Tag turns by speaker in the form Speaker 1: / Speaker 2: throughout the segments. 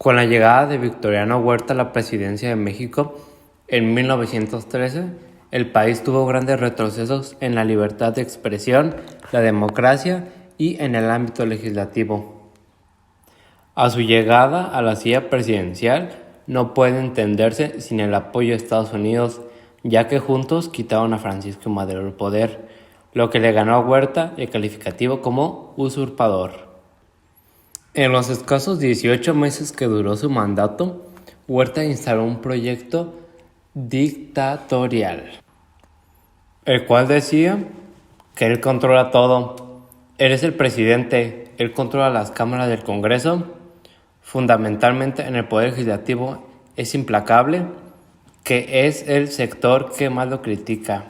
Speaker 1: Con la llegada de Victoriano Huerta a la presidencia de México en 1913, el país tuvo grandes retrocesos en la libertad de expresión, la democracia y en el ámbito legislativo. A su llegada a la silla presidencial no puede entenderse sin el apoyo de Estados Unidos, ya que juntos quitaron a Francisco Madero el poder, lo que le ganó a Huerta el calificativo como usurpador. En los escasos 18 meses que duró su mandato, Huerta instaló un proyecto dictatorial, el cual decía que él controla todo. Él es el presidente, él controla las cámaras del Congreso, fundamentalmente en el poder legislativo es implacable, que es el sector que más lo critica.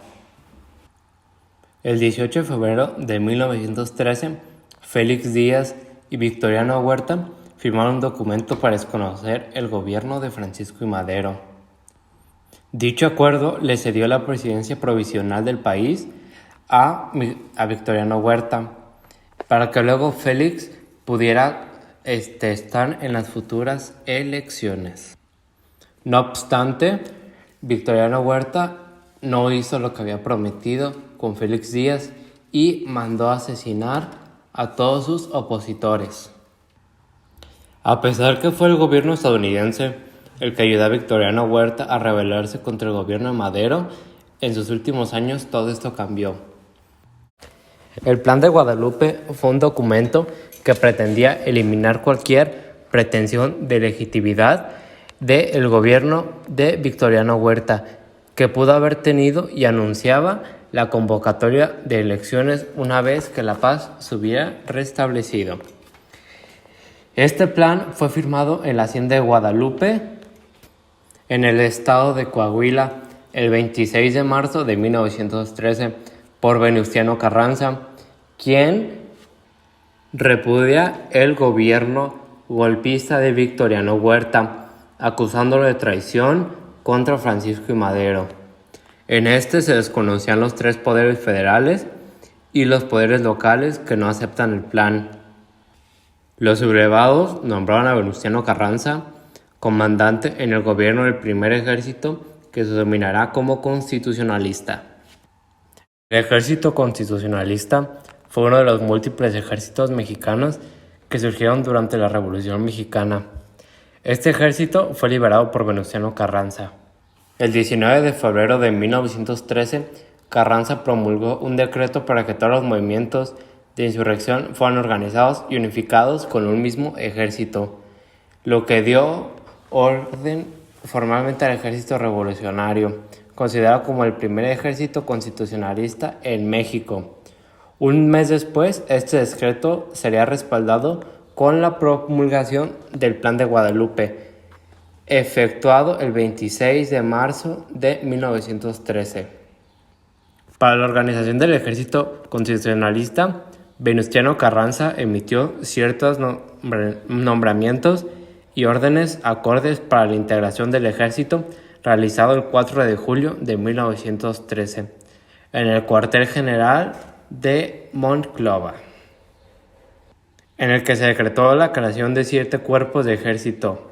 Speaker 1: El 18 de febrero de 1913, Félix Díaz y Victoriano Huerta firmaron un documento para desconocer el gobierno de Francisco I. Madero. Dicho acuerdo le cedió la presidencia provisional del país a Victoriano Huerta, para que luego Félix pudiera estar en las futuras elecciones. No obstante, Victoriano Huerta no hizo lo que había prometido con Félix Díaz y mandó asesinar a todos sus opositores. A pesar que fue el gobierno estadounidense el que ayudó a Victoriano Huerta a rebelarse contra el gobierno de Madero, en sus últimos años todo esto cambió. El Plan de Guadalupe fue un documento que pretendía eliminar cualquier pretensión de legitimidad del gobierno de Victoriano Huerta que pudo haber tenido, y anunciaba la convocatoria de elecciones una vez que la paz se hubiera restablecido. Este plan fue firmado en la Hacienda de Guadalupe, en el estado de Coahuila, el 26 de marzo de 1913, por Venustiano Carranza, quien repudia el gobierno golpista de Victoriano Huerta, acusándolo de traición contra Francisco I. Madero. En este se desconocían los tres poderes federales y los poderes locales que no aceptan el plan. Los sublevados nombraron a Venustiano Carranza comandante en el gobierno del primer ejército, que se denominará como constitucionalista. El ejército constitucionalista fue uno de los múltiples ejércitos mexicanos que surgieron durante la Revolución Mexicana. Este ejército fue liderado por Venustiano Carranza. El 19 de febrero de 1913, Carranza promulgó un decreto para que todos los movimientos de insurrección fueran organizados y unificados con un mismo ejército, lo que dio orden formalmente al ejército revolucionario, considerado como el primer ejército constitucionalista en México. Un mes después, este decreto sería respaldado con la promulgación del Plan de Guadalupe, efectuado el 26 de marzo de 1913. Para la organización del ejército constitucionalista, Venustiano Carranza emitió ciertos nombramientos y órdenes acordes para la integración del ejército, realizado el 4 de julio de 1913 en el cuartel general de Monclova, en el que se decretó la creación de 7 cuerpos de ejército,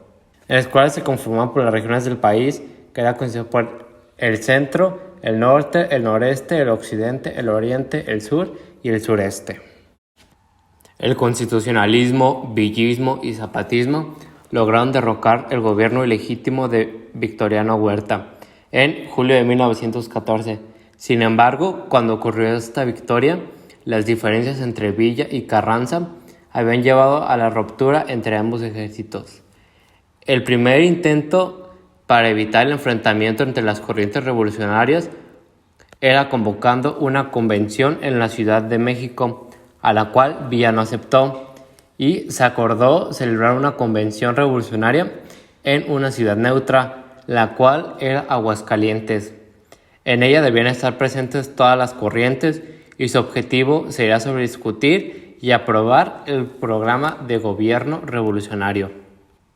Speaker 1: en los cuales se conformaban por las regiones del país, que era conocido por el centro, el norte, el noreste, el occidente, el oriente, el sur y el sureste. El constitucionalismo, villismo y zapatismo lograron derrocar el gobierno ilegítimo de Victoriano Huerta en julio de 1914. Sin embargo, cuando ocurrió esta victoria, las diferencias entre Villa y Carranza habían llevado a la ruptura entre ambos ejércitos. El primer intento para evitar el enfrentamiento entre las corrientes revolucionarias era convocando una convención en la Ciudad de México, a la cual Villa no aceptó, y se acordó celebrar una convención revolucionaria en una ciudad neutra, la cual era Aguascalientes. En ella debían estar presentes todas las corrientes y su objetivo sería sobre discutir y aprobar el programa de gobierno revolucionario.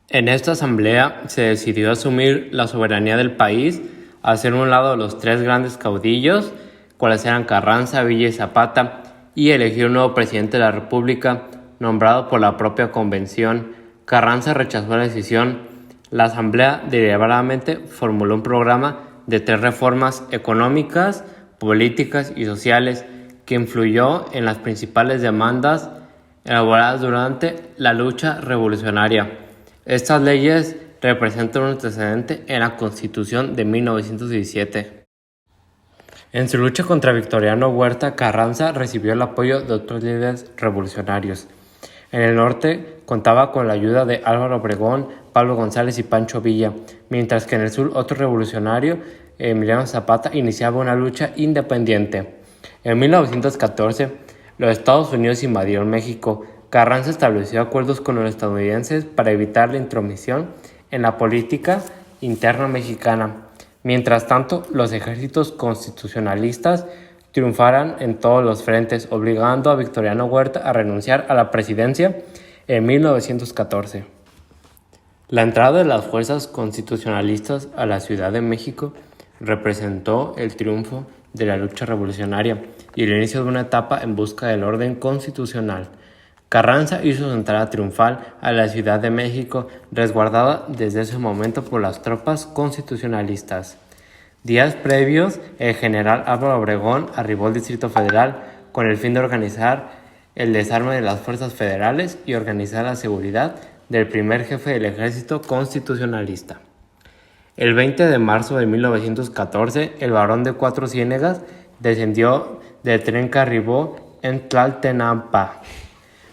Speaker 1: En esta asamblea se decidió asumir la soberanía del país, hacer un lado a los 3 grandes caudillos, cuales eran Carranza, Villa y Zapata, y elegir un nuevo presidente de la República, nombrado por la propia convención, Carranza rechazó la decisión. La Asamblea deliberadamente formuló un programa de 3 reformas económicas, políticas y sociales que influyó en las principales demandas elaboradas durante la lucha revolucionaria. Estas leyes representan un antecedente en la Constitución de 1917. En su lucha contra Victoriano Huerta, Carranza recibió el apoyo de otros líderes revolucionarios. En el norte contaba con la ayuda de Álvaro Obregón, Pablo González y Pancho Villa, mientras que en el sur otro revolucionario, Emiliano Zapata, iniciaba una lucha independiente. En 1914, los Estados Unidos invadieron México. Carranza estableció acuerdos con los estadounidenses para evitar la intromisión en la política interna mexicana. Mientras tanto, los ejércitos constitucionalistas triunfaran en todos los frentes, obligando a Victoriano Huerta a renunciar a la presidencia en 1914. La entrada de las fuerzas constitucionalistas a la Ciudad de México representó el triunfo de la lucha revolucionaria y el inicio de una etapa en busca del orden constitucional. Carranza hizo su entrada triunfal a la Ciudad de México, resguardada desde ese momento por las tropas constitucionalistas. Días previos, el general Álvaro Obregón arribó al Distrito Federal con el fin de organizar el desarme de las fuerzas federales y organizar la seguridad del primer jefe del ejército constitucionalista. El 20 de marzo de 1914, el barón de Cuatro Ciénegas descendió del tren que arribó en Tlaltenanpa,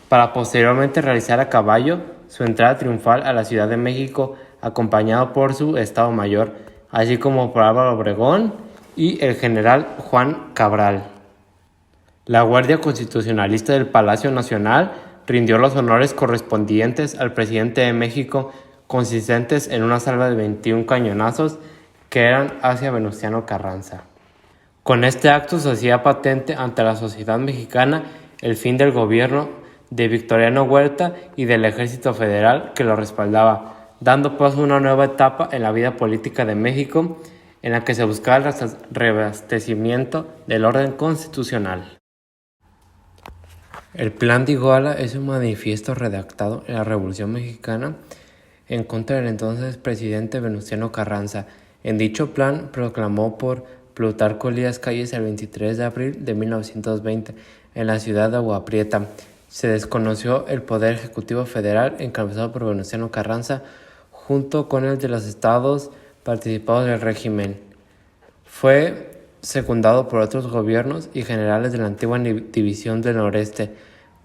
Speaker 1: para posteriormente realizar a caballo su entrada triunfal a la Ciudad de México, acompañado por su Estado Mayor, así como por Álvaro Obregón y el general Juan Cabral. La Guardia Constitucionalista del Palacio Nacional rindió los honores correspondientes al presidente de México, consistentes en una salva de 21 cañonazos que eran hacia Venustiano Carranza. Con este acto se hacía patente ante la sociedad mexicana el fin del gobierno de Victoriano Huerta y del Ejército Federal que lo respaldaba, dando paso a una nueva etapa en la vida política de México, en la que se buscaba el reabastecimiento del orden constitucional. El Plan de Iguala es un manifiesto redactado en la Revolución Mexicana en contra del entonces presidente Venustiano Carranza. En dicho plan, proclamó por Plutarco Elías Calles el 23 de abril de 1920 en la ciudad de Agua Prieta. Se desconoció el Poder Ejecutivo Federal encabezado por Venustiano Carranza junto con el de los estados participados del régimen. Fue secundado por otros gobiernos y generales de la antigua División del Noreste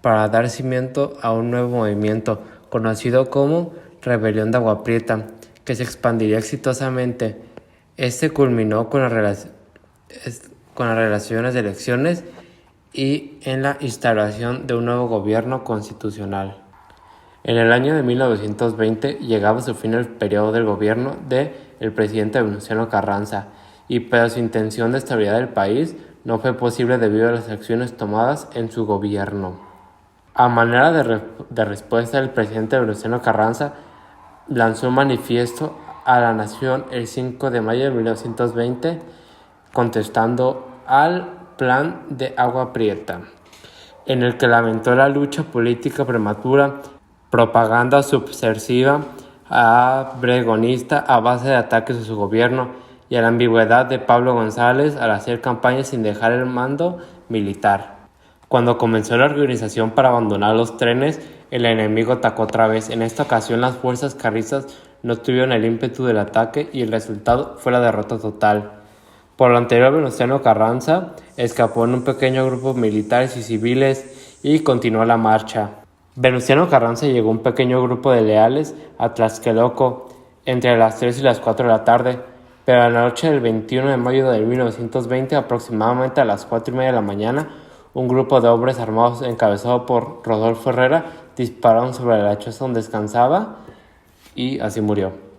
Speaker 1: para dar cimiento a un nuevo movimiento conocido como Rebelión de Agua Prieta, que se expandiría exitosamente. Este culminó con las relaciones de elecciones y en la instauración de un nuevo gobierno constitucional. En el año de 1920 llegaba a su fin el periodo del gobierno del presidente Venustiano Carranza, pero su intención de estabilidad del país no fue posible debido a las acciones tomadas en su gobierno. A manera de respuesta, el presidente Venustiano Carranza lanzó un manifiesto a la nación el 5 de mayo de 1920 contestando al Plan de Agua Prieta, en el que lamentó la lucha política prematura, propaganda subversiva, obregonista a base de ataques a su gobierno y a la ambigüedad de Pablo González al hacer campaña sin dejar el mando militar. Cuando comenzó la organización para abandonar los trenes, el enemigo atacó otra vez. En esta ocasión las fuerzas carlistas no tuvieron el ímpetu del ataque y el resultado fue la derrota total. Por lo anterior, Venustiano Carranza escapó en un pequeño grupo de militares y civiles y continuó la marcha. Venustiano Carranza llegó un pequeño grupo de leales a Tlaxcaloco entre las 3 y las 4 de la tarde, pero a la noche del 21 de mayo de 1920, aproximadamente a las 4:30 de la mañana, un grupo de hombres armados encabezado por Rodolfo Herrera dispararon sobre la choza donde descansaba y así murió.